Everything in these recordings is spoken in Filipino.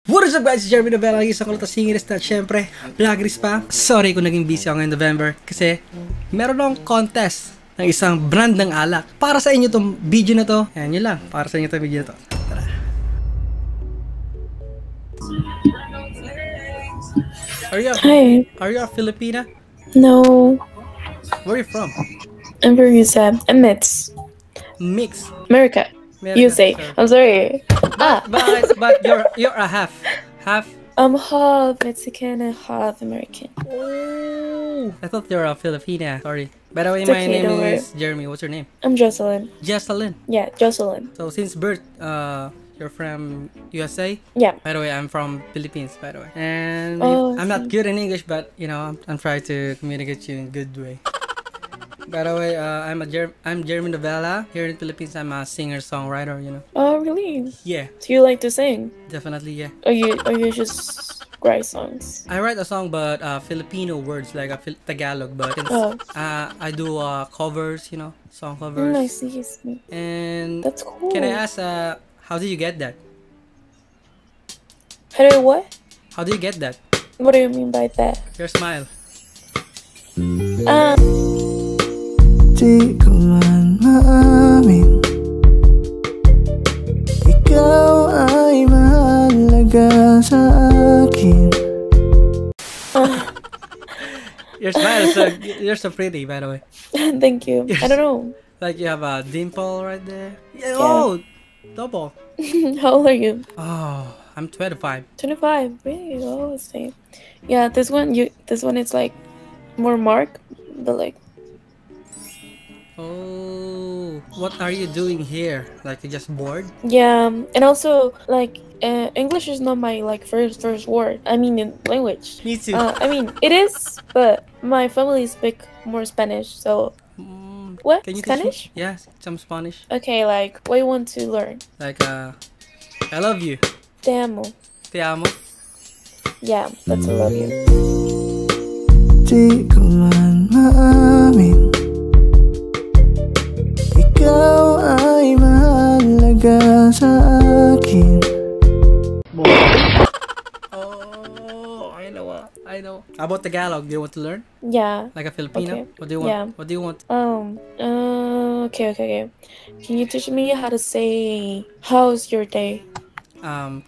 What is up guys? It's Jeremy Novella, isang kulit na singers at syempre, vloggeries pa. Sorry kung naging busy ako ngayong November kasi meron akong contest ng isang brand ng alak. Para sa inyo tong video na to. Ayan yun lang, para sa inyo tong video na to. Tara. Are you a Filipina? No. Where are you from? I'm very sad. I'm mixed. Mix. America. You say. I'm sorry. But you're a half. I'm half Mexican and half American. Oh, I thought you're a Filipina. Sorry. By the way, It's my okay, name don't worry. is Jeremy. What's your name? I'm Jocelyn. Jocelyn. Yeah, Jocelyn. So since birth, you're from USA? Yeah. By the way, I'm from Philippines, by the way. And Oh, I'm not good in English, but you know, I'm trying to communicate you in a good way. By the way, I'm Jeremy Novella. Here in Philippines, I'm a singer-songwriter, you know. Oh, really? Yeah, Do you like to sing? definitely, yeah. Or you just write songs? I write a song, but Filipino words, like a Tagalog, but Oh. I do covers, you know, song covers. I see. And That's cool. can I ask, how do you get that? How do what? How do you get that? What do you mean by that? Your smile. Di ko man maamin, ikaw ay mahalaga sa akin. Your smile is you're so pretty, by the way. Thank you. I don't know. Like you have a dimple right there. Yeah. Yeah. Oh, double. How old are you? Oh, I'm 25. 25. Really? Oh, same. Yeah, this one is like more mark, but like. Oh, what are you doing here? Like you're just bored? Yeah, and also like English is not my like first word. I mean in language. Me too. I mean it is, but my family speak more Spanish. So what? Can you Spanish? teach me? Yeah, some Spanish. Okay, like what you want to learn? Like I love you. Te amo. Te amo. Yeah, that's I love you. Di ko man maamin, ikaw ay mahalaga sa akin. Oh, I know. How about Tagalog? Do you want to learn? Yeah. Like a Filipino? Okay. What do you want? Yeah. What do you want? Okay. Can you teach me how to say how's your day?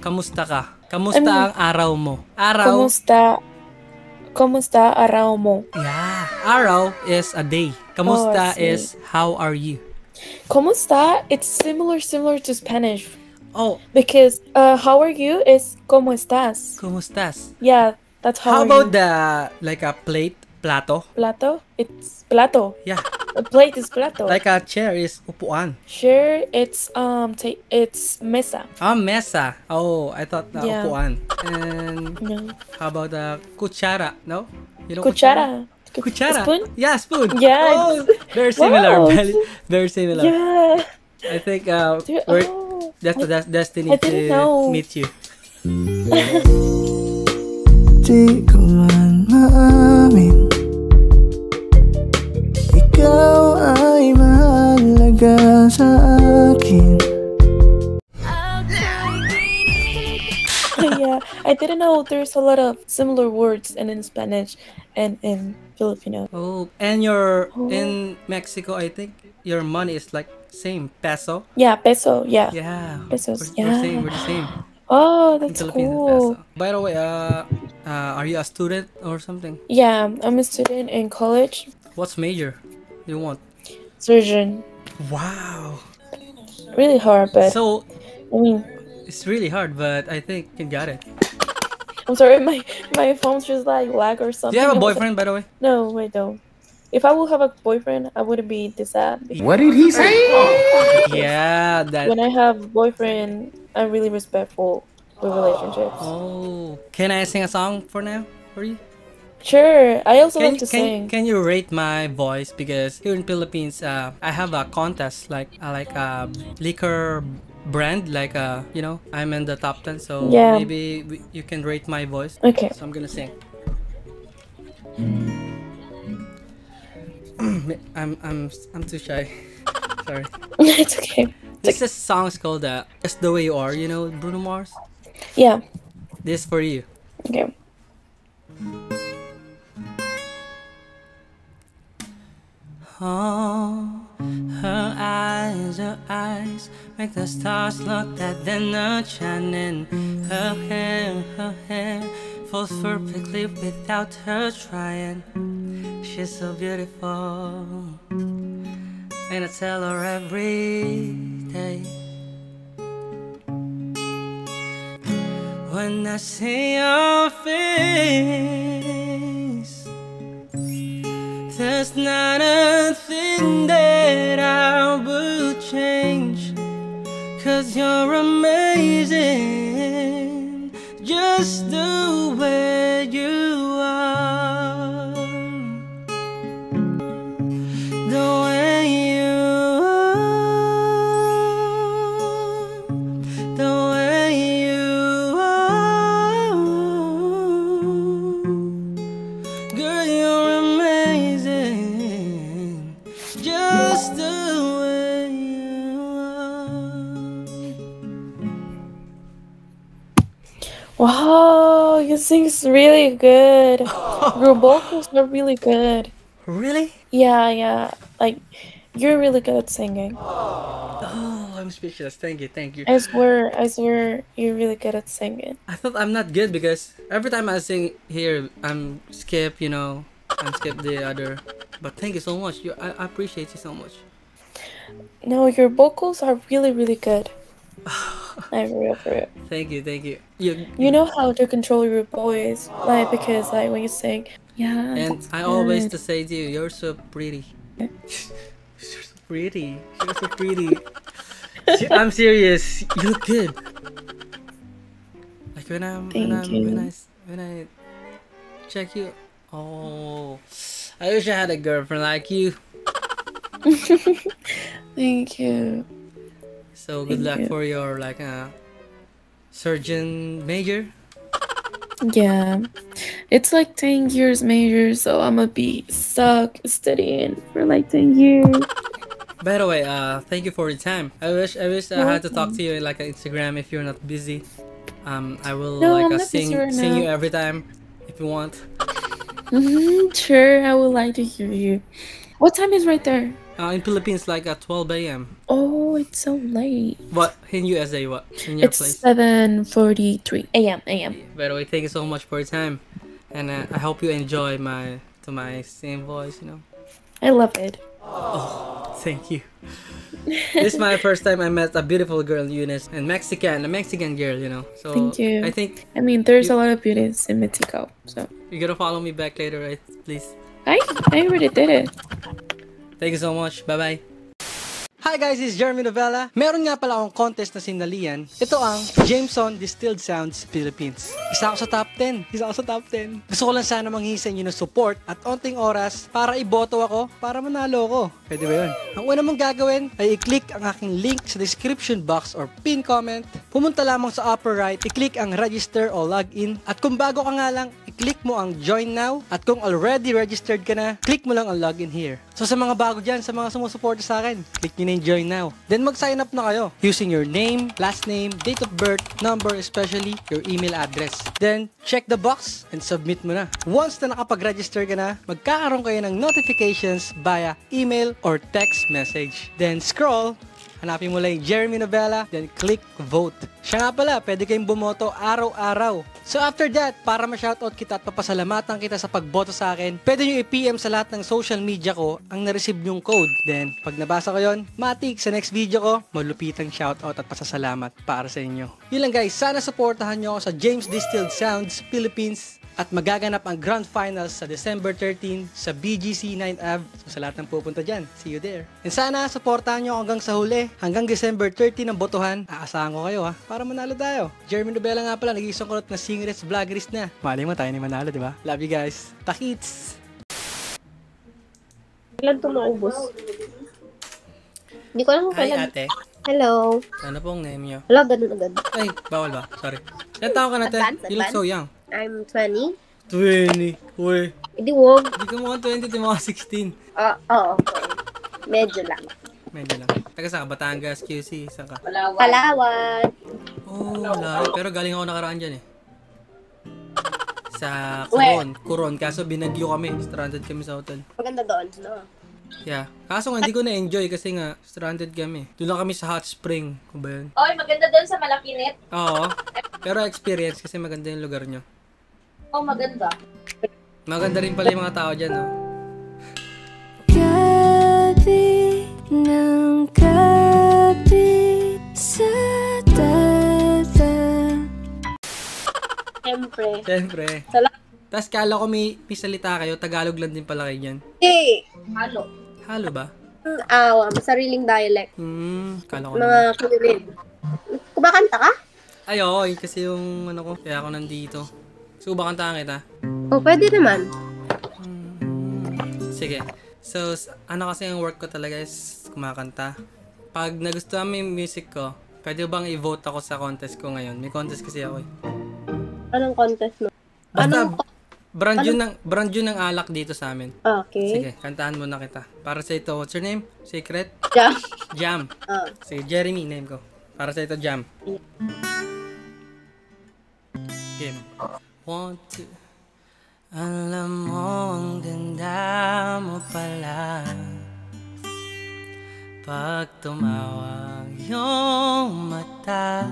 Kamusta ka? Kamusta ang araw mo? Araw. Kumusta araw mo? Yeah. Araw is a day. Kamusta see. is how are you? Kumusta? It's similar to Spanish. Oh, Because how are you is ¿cómo estás? ¿Cómo estás? Yeah, that's How are about you. the like a plate, plato? Plato? It's plato. Yeah. A plate is plato. Like a chair is upuan. Sure, it's it's mesa. Mesa. Oh, I thought Yeah. upuan. And No. how about the kutsara? No? You know Cuchara. Kutsara. Spoon? Yeah, spoon. Yeah, Oh, very similar. Wow. Very similar. Yeah. I think Dude, we're oh. that's the destiny I to didn't know. meet you. Di ko man maamin, ikaw ay mahalaga sa akin. Yeah, I didn't know there's a lot of similar words in Spanish and in Filipino. Oh, and you're Oh. in Mexico, I think your money is like same peso. Yeah, peso. Yeah. Yeah. Pesos, We're yeah. same. We're the same. Oh, In that's Philippines, cool. peso. By the way, are you a student or something? Yeah, I'm a student in college. What's major you want? Surgeon. Wow. Really hard, but So I mean, it's really hard, but I think you got it. I'm sorry, my phone's just like lag or Do something. you have a I was boyfriend, by the way? like, no, wait, don't. If I would have a boyfriend, I wouldn't be this sad. What did he say? Yeah, that. When I have a boyfriend, I'm really respectful with relationships. Oh, can I sing a song for now for you? Sure, I also like to sing. Can you rate my voice? Because here in Philippines, I have a contest like a liquor brand, like you know, I'm in the top 10, so Yeah. maybe you can rate my voice. Okay. So I'm gonna sing. I'm too shy. Sorry. It's okay. This song is called "Just the Way You Are." You know Bruno Mars. Yeah. This for you. Okay. Oh, her eyes make the stars look that they're not shining. Her hair falls perfectly without her trying. She's so beautiful, and I tell her every day. When I see your face, there's not a thing that I would change, 'cause you're amazing, just the way you are. The way you are, the way you are. Girl, you're amazing, just the way you are. Wow, you sing really good. Your vocals are really good. Really? Yeah. Like, you're really good at singing. Oh, I'm speechless. Thank you, thank you. I swear, you're really good at singing. I thought I'm not good because every time I sing here, I'm skip, I'm skip the other. But thank you so much. I appreciate you so much. No, your vocals are really, really good. Like, for real. Thank you, thank you. You know how to control your voice, like, because like when you sing, yeah. And that's I always good. to say to you, you're so pretty. You're so pretty. You're so pretty. I'm serious. You look good. Like when Thank you. when I check you. Oh, I wish I had a girlfriend like you. Thank you. So good Thank luck you. for your surgeon major. Yeah, it's like 10 years major, so I'm gonna be stuck studying for like 10 years. By the way, thank you for your time. I wish I had to talk to you in like an Instagram if you're not busy. I will No, like I'm not busy right sing now. you every time if you want. Sure, I would like to hear you. What time is right there? In Philippines, like at 12 a.m. Oh, it's so late. What in USA? What in your It's place? 7:43 a.m. By the way, thank you so much for your time, and I hope you enjoy my same voice. I love it. Thank you. This is my first time I met a beautiful girl, Eunice, and a Mexican girl. So Thank you. I think I mean, there's a lot of beauties in Mexico, so you're gonna follow me back later, right? Please. I already did it. Thank you so much. Bye-bye. Hi guys, this is Jeremy Novella. Meron nga pala akong contest na sinalian. Ito ang Jameson Distilled Sounds Philippines. Isa ako sa top 10. Gusto ko lang sana manghingi sa inyo ng support at onting oras para iboto ako para manalo ko. Pwede ba yun? Ang una mong gagawin ay i-click ang aking link sa description box or pin comment. Pumunta lamang sa upper right, i-click ang register o login. At kung bago ka nga lang, i-click mo ang join now. At kung already registered ka na, click mo lang ang login here. So sa mga bago dyan, sa mga sumusuporta sa akin, click nyo na yung join now. Then mag-sign up na kayo using your name, last name, date of birth, number, especially your email address. Then check the box and submit mo na. Once na nakapag-register ka na, magkakaroon kayo ng notifications via email or text message. Then scroll, hanapin mo lang yung Jeremy Novella, then click vote. Siya nga pala, pwede kayong bumoto araw-araw. So after that, para ma-shoutout kita at papasalamatan kita sa pagboto sa akin, pwede nyo i-PM sa lahat ng social media ko ang na-receive nyong code. Then, pag nabasa ko yon, matik sa next video ko, malupitang shoutout at pasasalamat para sa inyo. Yun lang guys, sana supportahan nyo ako sa James Distilled Sounds Philippines at magaganap ang Grand Finals sa December 13 sa BGC 9th Ave. So sa lahat ng pupunta dyan, see you there. And sana supportahan nyo hanggang sa huli, hanggang December 13 ang botohan. Aasahan ko kayo para manalo tayo. Jeremy Novella nga pala, nag-iisang kulot na singerist vloggerist na. Malay mo tayo ni manalo, di ba? Love you guys. Takits! Kailan ito maubos? Hindi ko alam kung Hi kailan. ate, Hello. ano pong name nyo? Hello, ganun agad. Ay, bawal ba? Sorry. Ilan taon ka na te? Advance, You look so young. I'm 20. 20. Uy, Hindi, wag. di ka mukhang 20, di mga 16. Oo. Medyo lang. Medyo lang. Taga saan ka? Batangas, QC, saan ka? Palawan. Oh, layo. Pero galing ako nakaraan dyan eh. Sa Where? Coron. Kaso binagyo kami. Stranded kami sa hotel. Maganda doon, no? Yeah. Kaso nga, hindi ko na-enjoy kasi nga, stranded kami. Doon lang kami sa hot spring. Kung ba yun? Oy, maganda doon sa Malapinit. Oo. Pero experience kasi maganda yung lugar nyo. Oh, maganda. Maganda rin pala yung mga tao dyan, no? Gabi ng gabi sa dada. Siyempre. Siyempre. Tapos kala ko may salita kayo, Tagalog lang din pala kayo dyan. Hey! Halo. Halo ba? Sariling dialect. Kala ko Mga naman. kinulit. Kumakanta ka? Ay, oo. Yun kasi yung ano ko. Kaya ako nandito. So, ba kantahan kita? Oh, pwede naman. Sige. So, ano kasi yung work ko talaga is kumakanta. Pag nagustuhan mo yung music ko, pwede bang i-vote ako sa contest ko ngayon? May contest kasi ako eh. Anong contest mo? Basta, brand yun ng alak dito sa amin. Okay. Sige, kantahan mo na kita. Para sa ito, what's your name? Secret? Yeah. Jam. Oh. Sige, Jeremy, name ko. Para sa ito, Jam. Game. 1, 2. Alam mo, ang ganda mo pala. Pag tumawag yung mata,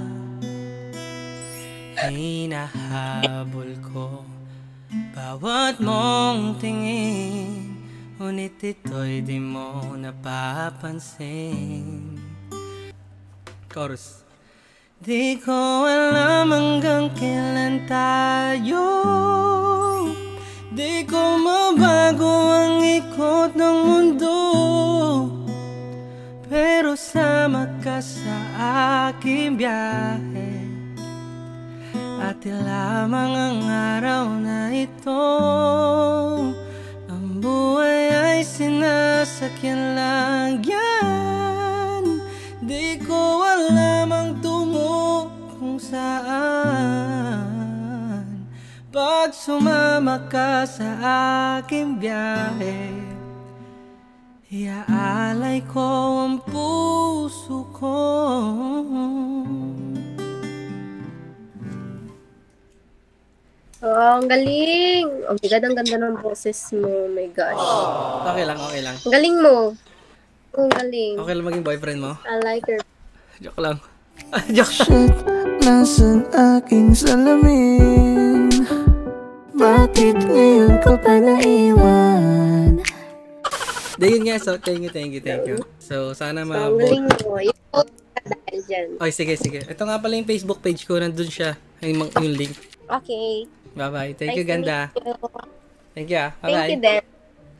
hinahabol ko bawat mong tingin, ngunit ito'y di mo napapansin. Chorus. Di ko alam hanggang kailan tayo, di ko mabago ang ikot ng mundo, pero sama ka sa aking biyahe. At lamang ang araw na ito, ang buhay ay sinasakyan lang yan. Di ko alam ang tungo kung saan. Pag sumama ka sa aking biyahe, iaalay ko ang puso ko. Oh, ang galing. Oh my God, ang ganda ng boses mo. Oh my gosh. Okay lang, okay lang. Ang galing mo. Ang galing. Okay lang maging boyfriend mo? I like her. Joke lang. Joke lang. Shit, nasan aking salamin? Bakit ngayon ko pa naiwan? Yun nga, so thank you. So, sana Ang ma-vote. galing mo. Yung post ka dahil dyan. Ay, sige. Ito nga pala yung Facebook page ko, nandun siya. Yung link. Okay. Bye-bye. Thank you, Nice to ganda. meet you. Thank you, ah. Thank you, Bye-bye. Dan.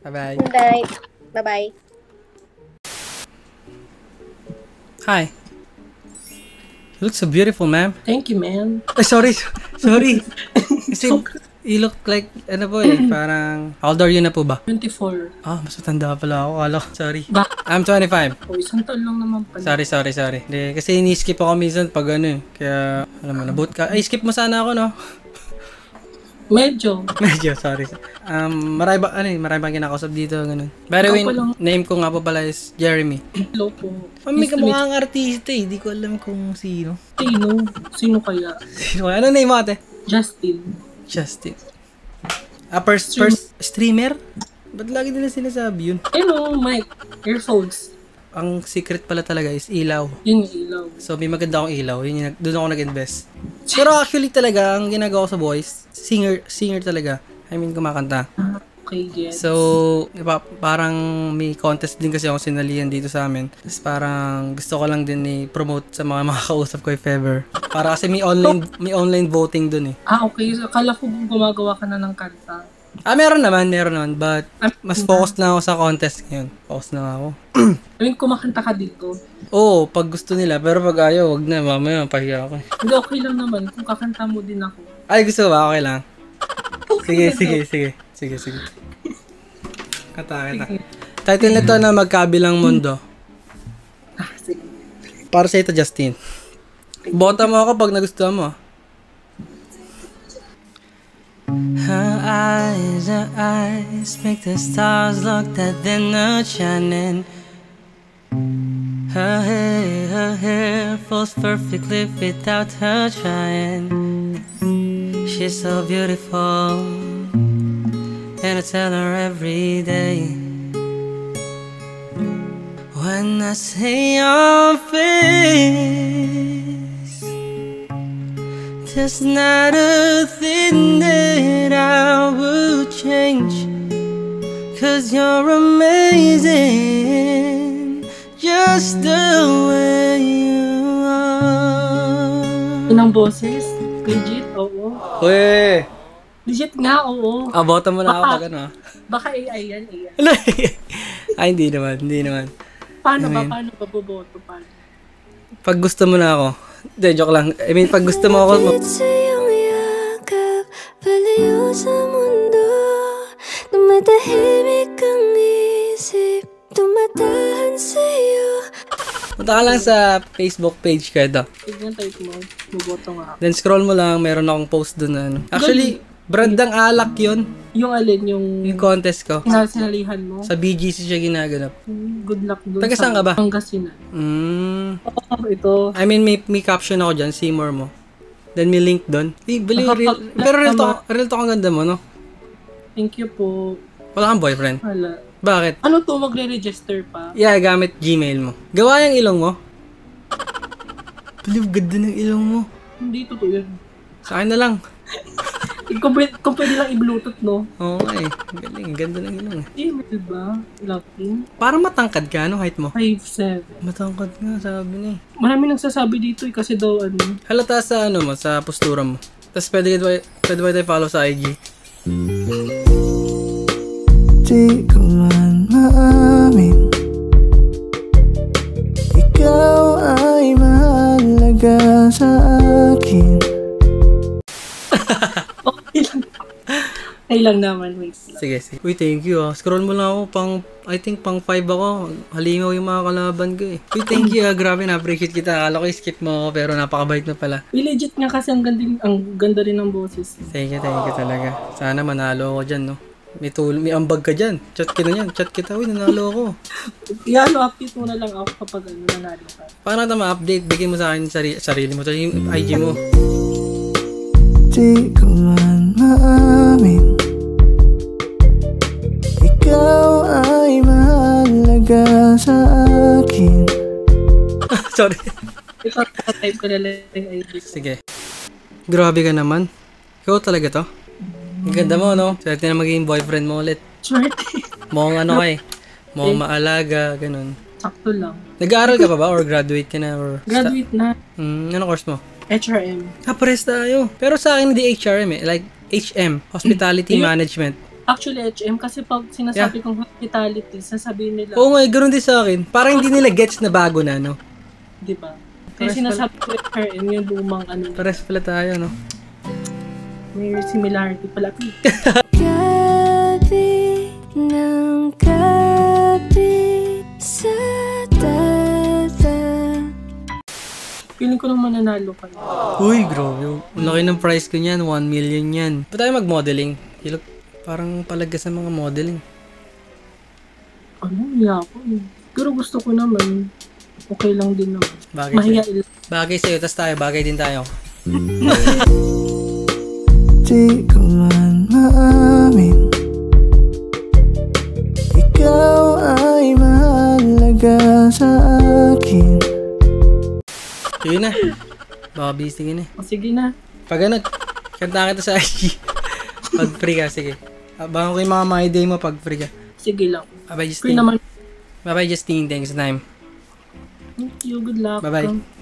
Bye-bye. Good night. Bye-bye. Hi. You look so beautiful, ma'am. Thank you, man. Ay, sorry. Kasi, you look like, ano po eh, parang, how old are you na po ba? 24. Ah, mas matanda pala ako. Kala ko, sorry. Ba? I'm 25. O, isang taon lang naman pala. Sorry. Hindi, kasi ini-skip ako minsan pag ano eh. Kaya, alam mo, naboot ka. Ay, skip mo sana ako, no? Medyo. Medyo, sorry. Marami bang kinakausap dito, ganun. By the way, Ikaw pa lang. name ko nga po pala is Jeremy. Hello po. May Nice to meet kamukhang artista eh. Di ko alam kung sino. you. Sino kaya? Sino kaya? Ano name mo ate? Justin. Justin. First streamer? Ba't lagi nila sinasabi yun? Hello, Mike. Earphones. Ang secret pala talaga is ilaw. Yun yung ilaw. So, may maganda akong ilaw. Yun yung, doon ako nag-invest. Pero actually talaga, ang ginagawa ko sa voice, singer talaga. I mean, kumakanta. Okay, yes. So, diba, parang may contest din kasi ako sinalihan dito sa amin. Tapos parang gusto ko lang din i-promote sa mga makakausap ko if ever. Para kasi may online voting dun eh. Okay. So, akala ko gumagawa ka na ng kanta. Meron naman. But, mas focused na ako sa contest ngayon. Focused na ako. I mean, kumakanta ka dito. Oo, pag gusto nila. Pero pag ayaw, wag na. Mamaya, pahiya ako. Hindi, okay lang naman kung kakanta mo din ako. Ay, gusto ba? Okay lang. Sige. Kata. Title nito na Magkabilang Mundo. Sige. Para sa ito, Justin. Bota mo ako pag nagustuhan mo. Her eyes make the stars look that they're not shining. Her hair falls perfectly without her trying. she's so beautiful, and I tell her every day. When I see your face, there's not a thing that I would change, 'cause you're amazing, just the way you are. Inang boses? Legit? Oo. Uy! Legit nga, oo. Abotan mo na ako pag ano. Baka AI yan, AI. Ay, hindi naman, hindi naman. Paano ba? I mean, Paano ba boboto? Paano? Pag gusto mo na ako, hindi, joke lang. I mean, pag gusto mo ako, Bakit sa iyong yakap, palayo sa mundo, tumatahimik ang isip, tumatahan sa'yo. punta ka lang sa Facebook page ko ito. Tignan type mo. Boboto nga ako. Then scroll mo lang, meron akong post dun na ano. Actually, brand ng alak yun. Yung alin, yung Yung contest ko. sinalihan mo. Sa BGC siya ginaganap. Good luck dun. Taga saan ka ba? Pangasinan. Oh, ito. I mean, may caption ako dyan, Seymour mo. Then may link dun. Pero real talk ang ganda mo, no? Thank you po. Wala kang boyfriend. Wala. Bakit? Ano to, magre-register pa? Yeah, gamit Gmail mo. Gawa yung ilong mo. Baliw, ganda ng ilong mo. Hindi totoo yun. Sa akin na lang. Kung pwede lang i-bluetooth, no? Oo nga eh. Galing, ganda ng ilong eh. Email ba? Lovely. Parang matangkad ka, ano height mo? 5'7". Matangkad nga, sabi niya eh. Marami nagsasabi dito eh, kasi daw ano. Halata sa ano mo, sa postura mo. Tapos pwede ba tayo follow sa IG? Di ko man maamin, ikaw ay mahalaga sa akin. Okay lang. Okay lang naman, wait lang. Sige, sige. Uy, thank you ah. Scroll mo lang ako, I think pang 5 ako. Halingaw yung mga kalaban ko eh. Uy, thank you ah. Grabe, na-appreciate kita. Akala ko skip mo ako, pero napakabait mo pala. Uy, legit nga kasi ang ganda rin ng boses. Thank you talaga. Sana manalo ako dyan, no? May ambag ka dyan. Chat kita yan. Chat kita. Uy, nanalo ako. Update mo na lang ako kapag nanalo ka. Paano natin ma-update? Bigay mo sa akin sarili mo. Yung IG mo. Di ko man maamin, ikaw ay mahalaga sa akin. Sorry. Ito, type ko na lang yung ID. Sige. Grabe ka naman. Ikaw talaga to? Ang ganda mo, no? Swerte na magiging boyfriend mo ulit. Swerte. Mukhang ano ka eh. Mukhang maalaga, ganun. Sakto lang. Nag-aaral ka pa ba? Or graduate ka na? Or Graduate na. Anong course mo? HRM. Pares tayo. Pero sa akin hindi HRM eh. Like HM, Hospitality Management. Actually, HM, kasi pag sinasabi kong hospitality, sasabihin nila, Oo nga, ganoon din sa akin. Parang hindi nila gets na bago na, no? di ba? Kasi sinasabi ko HRM, yung lumang ano, Pares pala tayo, no? may similarity pala. Gabi ng gabi sa dagat. Feeling ko lang mananalo ka. Uy, grabe. Ang laki ng price ko niyan, 1 million yan. Ba't tayo mag-modeling? You look parang palaga sa mga modeling. Ano, niya ako eh. Pero gusto ko naman, okay lang din naman. Bagay sa'yo, tas tayo, bagay din tayo. Di ko man maamin, ikaw ay mahalaga sa akin. Sige na. Baka busy ka na. O, sige na. Pag ano, kanta kita sa IG. Pag free ka, sige. Abangan ko yung mga my day mo pag free ka. Sige lang. Bye-bye, Free Justine. naman. Bye-bye, Justine. Thanks for time. Thank you. Good luck. Bye-bye.